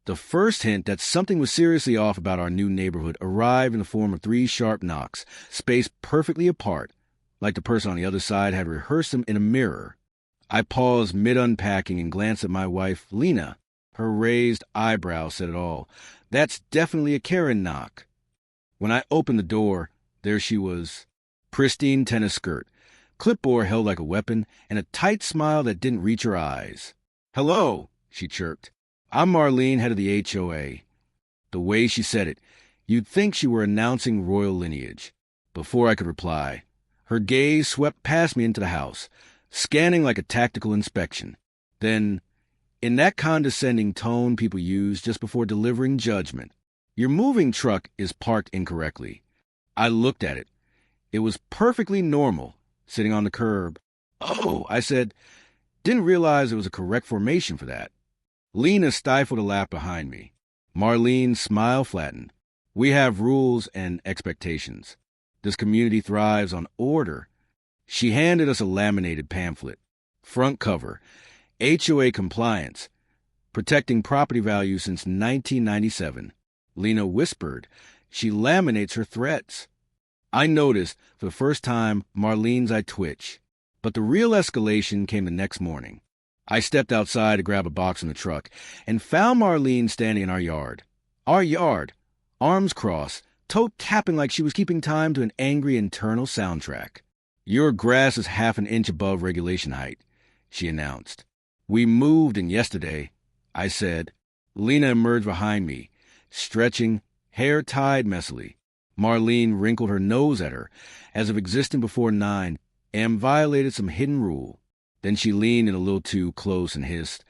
The first hint that something was seriously off about our new neighborhood arrived in the form of 3 sharp knocks, spaced perfectly apart, like the person on the other side had rehearsed them in a mirror. I paused mid-unpacking and glanced at my wife, Lena. Her raised eyebrow said it all. That's definitely a Karen knock. When I opened the door, there she was. Pristine tennis skirt, clipboard held like a weapon, and a tight smile that didn't reach her eyes. "Hello," she chirped. "I'm Marlene, head of the HOA." The way she said it, you'd think she were announcing royal lineage. Before I could reply, her gaze swept past me into the house, scanning like a tactical inspection. Then, in that condescending tone people use just before delivering judgment, "Your moving truck is parked incorrectly." I looked at it. It was perfectly normal, sitting on the curb. "Oh," I said. "Didn't realize there was a correct formation for that." Lena stifled a laugh behind me. Marlene's smile flattened. "We have rules and expectations. This community thrives on order." She handed us a laminated pamphlet. Front cover, HOA compliance, protecting property value since 1997. Lena whispered. She laminates her threats. I noticed, for the first time, Marlene's eye twitch. But the real escalation came the next morning. I stepped outside to grab a box from the truck and found Marlene standing in our yard. Arms crossed, toe tapping like she was keeping time to an angry internal soundtrack. "Your grass is half an inch above regulation height," she announced. "We moved in yesterday," I said. Lena emerged behind me, stretching, hair tied messily. Marlene wrinkled her nose at her, as if existing before 9 and violated some hidden rule. Then she leaned in a little too close and hissed,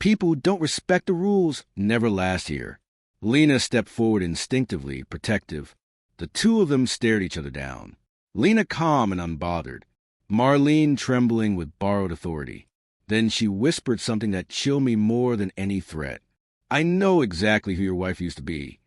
"People who don't respect the rules never last here." Lena stepped forward instinctively, protective. The two of them stared each other down. Lena calm and unbothered, Marlene trembling with borrowed authority. Then she whispered something that chilled me more than any threat. "I know exactly who your wife used to be."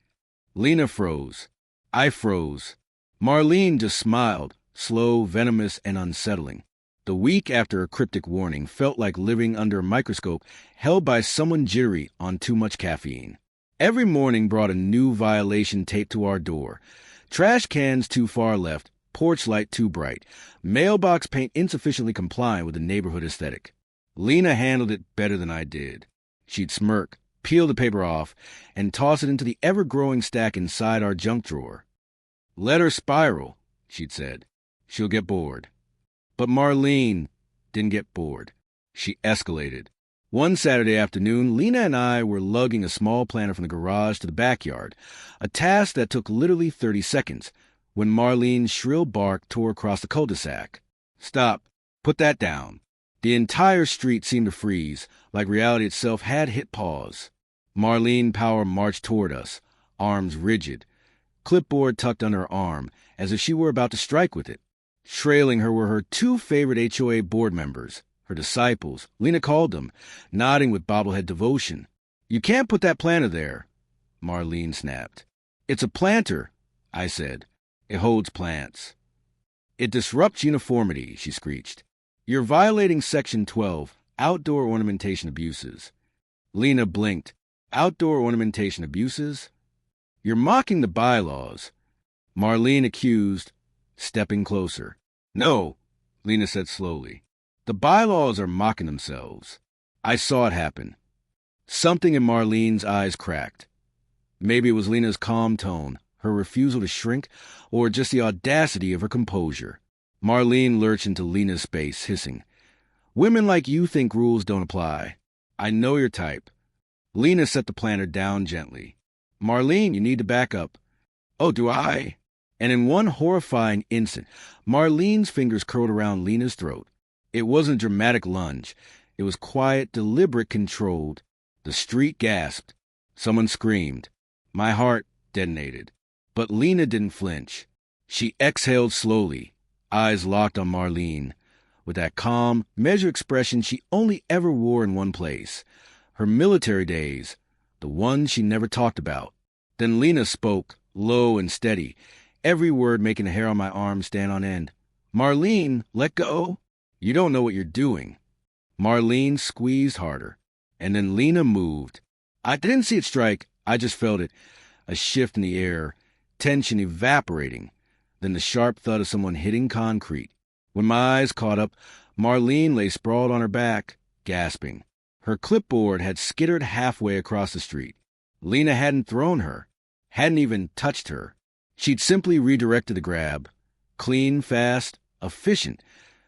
Lena froze. I froze. Marlene just smiled, slow, venomous, and unsettling. The week after a cryptic warning felt like living under a microscope held by someone jittery on too much caffeine. Every morning brought a new violation taped to our door. Trash cans too far left, porch light too bright, mailbox paint insufficiently compliant with the neighborhood aesthetic. Lena handled it better than I did. She'd smirk, peel the paper off, and toss it into the ever-growing stack inside our junk drawer. "Let her spiral," she'd said. "She'll get bored." But Marlene didn't get bored. She escalated. One Saturday afternoon, Lena and I were lugging a small planter from the garage to the backyard, a task that took literally 30 seconds, when Marlene's shrill bark tore across the cul-de-sac. "Stop. Put that down." The entire street seemed to freeze, like reality itself had hit pause. Marlene Power marched toward us, arms rigid, clipboard tucked under her arm, as if she were about to strike with it. Trailing her were her 2 favorite HOA board members, her disciples, Lena called them, nodding with bobblehead devotion. "You can't put that planter there," Marlene snapped. "It's a planter," I said. "It holds plants." "It disrupts uniformity," she screeched. "You're violating Section 12, outdoor ornamentation abuses." Lena blinked. "Outdoor ornamentation abuses? You're mocking the bylaws," Marlene accused, stepping closer. "No," Lena said slowly. "The bylaws are mocking themselves." I saw it happen. Something in Marlene's eyes cracked. Maybe it was Lena's calm tone, her refusal to shrink, or just the audacity of her composure. Marlene lurched into Lena's space, hissing, "Women like you think rules don't apply. I know your type." Lena set the planter down gently. "Marlene, you need to back up." "Oh, do I?" And in one horrifying instant, Marlene's fingers curled around Lena's throat. It wasn't a dramatic lunge. It was quiet, deliberate, controlled. The street gasped. Someone screamed. My heart detonated. But Lena didn't flinch. She exhaled slowly, eyes locked on Marlene, with that calm, measured expression she only ever wore in one place, her military days, the ones she never talked about. Then Lena spoke, low and steady, every word making the hair on my arm stand on end. "Marlene, let go. You don't know what you're doing." Marlene squeezed harder, and then Lena moved. I didn't see it strike. I just felt it. A shift in the air, tension evaporating, then the sharp thud of someone hitting concrete. When my eyes caught up, Marlene lay sprawled on her back, gasping. Her clipboard had skittered halfway across the street. Lena hadn't thrown her, hadn't even touched her. She'd simply redirected the grab. Clean, fast, efficient.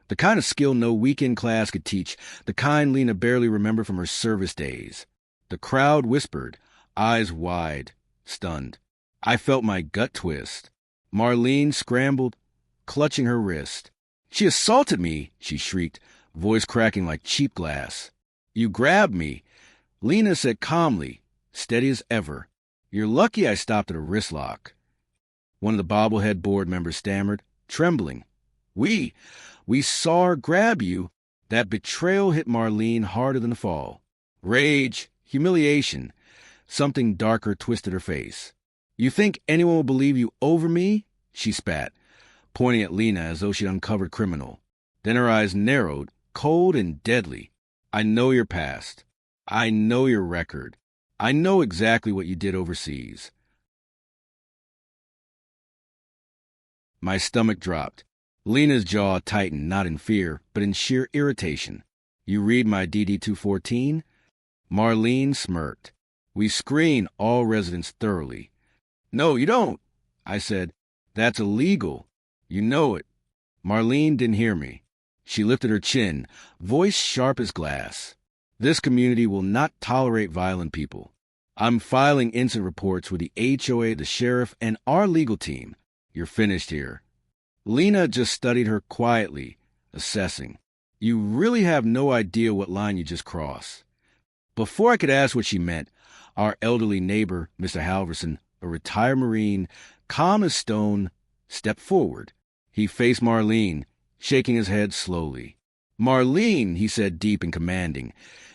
The kind of skill no weekend class could teach, the kind Lena barely remembered from her service days. The crowd whispered, eyes wide, stunned. I felt my gut twist. Marlene scrambled, clutching her wrist. "She assaulted me," she shrieked, voice cracking like cheap glass. "You grabbed me," Lena said calmly, steady as ever. "You're lucky I stopped at a wrist lock." One of the bobblehead board members stammered, trembling. We saw her grab you." That betrayal hit Marlene harder than the fall. Rage, humiliation, something darker twisted her face. "You think anyone will believe you over me?" she spat, pointing at Lena as though she'd uncovered criminal. Then her eyes narrowed, cold and deadly. "I know your past. I know your record. I know exactly what you did overseas." My stomach dropped. Lena's jaw tightened, not in fear, but in sheer irritation. "You read my DD-214? Marlene smirked. "We screen all residents thoroughly." "No, you don't," I said. "That's illegal. You know it." Marlene didn't hear me. She lifted her chin, voice sharp as glass. "This community will not tolerate violent people. I'm filing incident reports with the HOA, the sheriff, and our legal team. You're finished here." Lena just studied her quietly, assessing. "You really have no idea what line you just crossed." Before I could ask what she meant, our elderly neighbor, Mr. Halverson, a retired Marine, calm as stone, stepped forward. He faced Marlene, shaking his head slowly. "Marlene," he said, deep and commanding,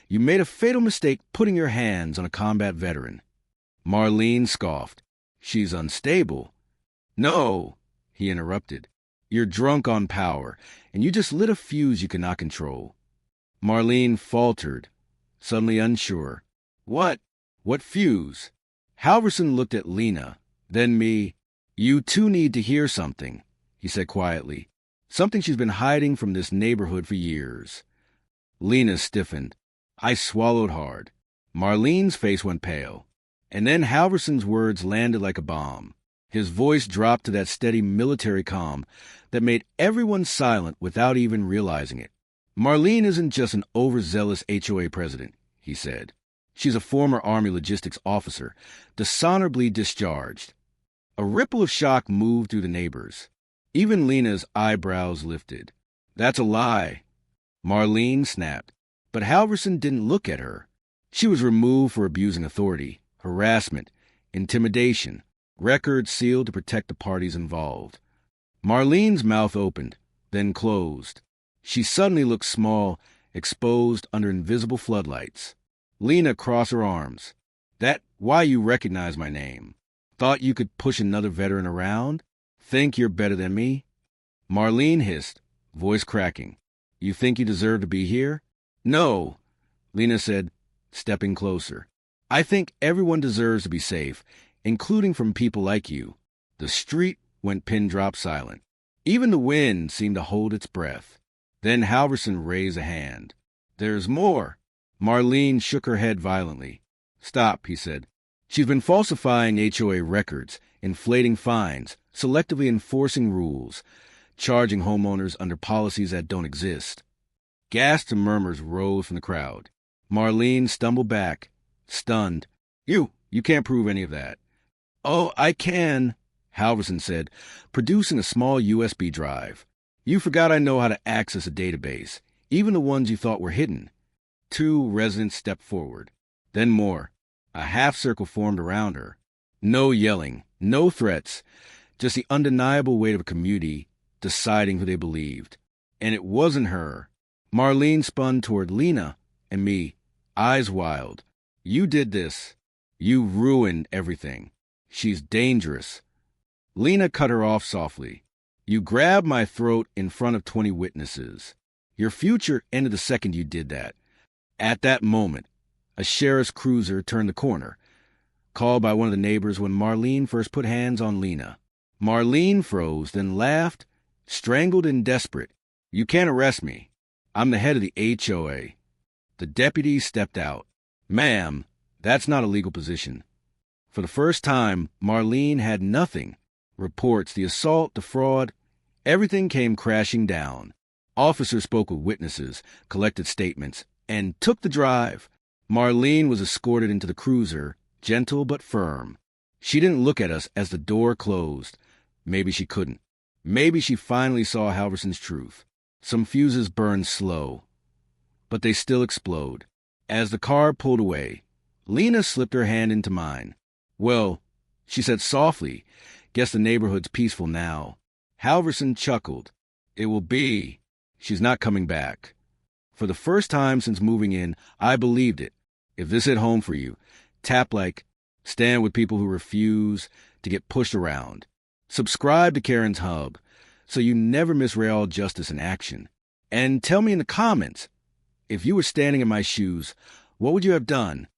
"you made a fatal mistake putting your hands on a combat veteran." Marlene scoffed. "She's unstable." "No," he interrupted. "You're drunk on power, and you just lit a fuse you cannot control." Marlene faltered, suddenly unsure. What fuse?" Halverson looked at Lena, then me. "You two need to hear something," he said quietly. "Something she's been hiding from this neighborhood for years." Lena stiffened. I swallowed hard. Marlene's face went pale. And then Halverson's words landed like a bomb. His voice dropped to that steady military calm that made everyone silent without even realizing it. "Marlene isn't just an overzealous HOA president," he said. "She's a former Army logistics officer, dishonorably discharged." A ripple of shock moved through the neighbors. Even Lena's eyebrows lifted. "That's a lie," Marlene snapped. But Halverson didn't look at her. She was removed for abusing authority, harassment, intimidation, records sealed to protect the parties involved. Marlene's mouth opened, then closed. She suddenly looked small, exposed under invisible floodlights. Lena crossed her arms. "Why you recognize my name? Thought you could push another veteran around? Think you're better than me?" Marlene hissed, voice cracking. "You think you deserve to be here?" "No," Lena said, stepping closer. "I think everyone deserves to be safe, including from people like you." The street went pin-drop silent. Even the wind seemed to hold its breath. Then Halverson raised a hand. "There's more." Marlene shook her head violently. "Stop," he said. "She's been falsifying HOA records, inflating fines, selectively enforcing rules, charging homeowners under policies that don't exist." Gasps and murmurs rose from the crowd. Marlene stumbled back, stunned. You can't prove any of that." "Oh, I can," Halverson said, producing a small USB drive. "You forgot I know how to access a database, even the ones you thought were hidden." Two residents stepped forward. Then more. A half-circle formed around her. No yelling, no threats, just the undeniable weight of a community deciding who they believed. And it wasn't her. Marlene spun toward Lena and me, eyes wild. "You did this. You ruined everything. She's dangerous." Lena cut her off softly. "You grabbed my throat in front of 20 witnesses. Your future ended the second you did that. At that moment, A sheriff's cruiser turned the corner, called by one of the neighbors when Marlene first put hands on Lena. Marlene froze, then laughed, strangled and desperate. "You can't arrest me. I'm the head of the HOA. The deputy stepped out. "Ma'am, that's not a legal position." For the first time, Marlene had nothing. Reports, the assault, the fraud, everything came crashing down. Officers spoke with witnesses, collected statements, and took the drive. Marlene was escorted into the cruiser, gentle but firm. She didn't look at us as the door closed. Maybe she couldn't. Maybe she finally saw Halverson's truth. Some fuses burned slow, but they still explode. As the car pulled away, Lena slipped her hand into mine. "Well," she said softly, "guess the neighborhood's peaceful now." Halverson chuckled. "It will be. She's not coming back." For the first time since moving in, I believed it. If this hit home for you, tap like, stand with people who refuse to get pushed around. Subscribe to Karen's Hub so you never miss real justice in action. And tell me in the comments, if you were standing in my shoes, what would you have done?